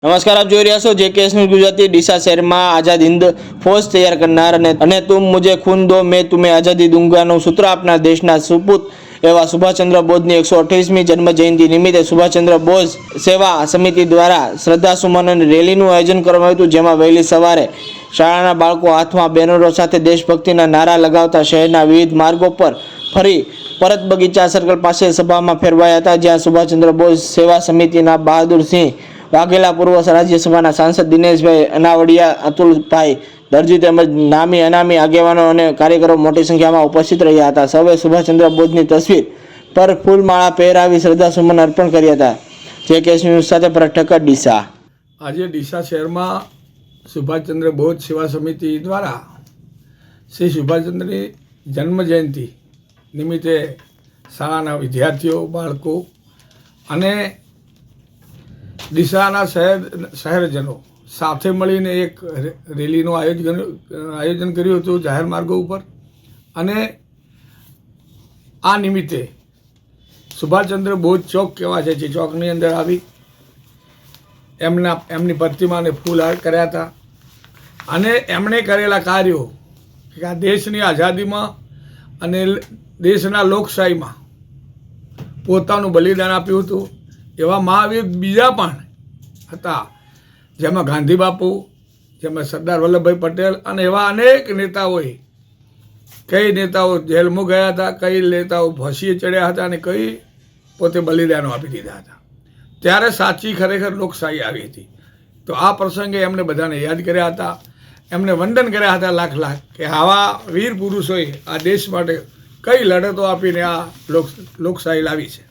નમસ્કાર, આપ જોઈ રહ્યા છો જેકેએસ ન્યૂઝ ગુજરાતી। ડીસા શહેરમાં આઝાદ હિંદ ફौज તૈયાર કરનાર અને તુમ મુझे खून दो मैं तुम्हें आज़ादी दूंगाનું સૂત્ર આપનાર દેશના સુપુત એવા સુભાષચંદ્ર બોઝની 128મી જન્મ જયંતિ નિમિત્તે સુભાષચંદ્ર બોઝ સેવા સમિતિ દ્વારા શ્રદ્ધાસુમન અને રેલીનું આયોજન કરવામાં આવ્યું હતું, જેમાં વહેલી સવારે શાળાના બાળકો હાથમાં બેનરો સાથે દેશભક્તિના નારા લગાવતા શહેરના વિવિધ માર્ગો પર ફરી પરત બગીચા સર્કલ પાસે સભામાં ફેરવાયા હતા, જ્યાં સુભાષચંદ્ર બોઝ સેવા સમિતિના બહાદુરસિંહ વાઘેલા, પૂર્વ રાજ્યસભાના સાંસદ દિનેશભાઈ અનાવડિયા, અતુલભાઈ દરજી તેમજ નામી અનામી આગેવાનો અને કાર્યકરો મોટી સંખ્યામાં ઉપસ્થિત રહ્યા હતા। સૌએ સુભાષચંદ્ર બોઝની તસવીર પર ફૂલમાળા પહેરાવી શ્રદ્ધાસુમન અર્પણ કર્યા હતા। જેકેએસ ન્યૂઝ સાથે ભરત ઠક્કર, ડીસા। આજે ડીસા શહેરમાં સુભાષચંદ્ર બોઝ સેવા સમિતિ દ્વારા શ્રી સુભાષચંદ્રની જન્મ જયંતિ નિમિત્તે શાળાના વિદ્યાર્થીઓ, બાળકો અને ડીસાના શહેરજનો સાથે મળીને એક રેલીનું આયોજન કર્યું હતું જાહેર માર્ગો ઉપર। અને આ નિમિત્તે સુભાષચંદ્ર બોઝ ચોક કહેવાય છે, ચોકની અંદર આવી એમની પ્રતિમાને ફૂલહાર કર્યા હતા અને એમણે કરેલા કાર્યો કે આ દેશની આઝાદીમાં અને દેશના લોકશાહીમાં પોતાનું બલિદાન આપ્યું હતું। એવા મહાવીર બીજા પણ હતા, જેમાં ગાંધી બાપુ, જેમાં સરદાર વલ્લભભાઈ પટેલ અને એવા અનેક નેતાઓએ, કઈ નેતાઓ જેલમાં ગયા હતા, કઈ નેતાઓ ફાંસીએ ચડ્યા હતા અને કઈ પોતે બલિદાનો આપી દીધા હતા। ત્યારે સાચી ખરેખર લોકશાહી આવી હતી। તો આ પ્રસંગે એમને બધાને યાદ કર્યા હતા, એમને વંદન કર્યા હતા લાખ લાખ, કે આવા વીર પુરુષોએ આ દેશ માટે કઈ લડતો આપીને આ લોકશાહી લાવી છે।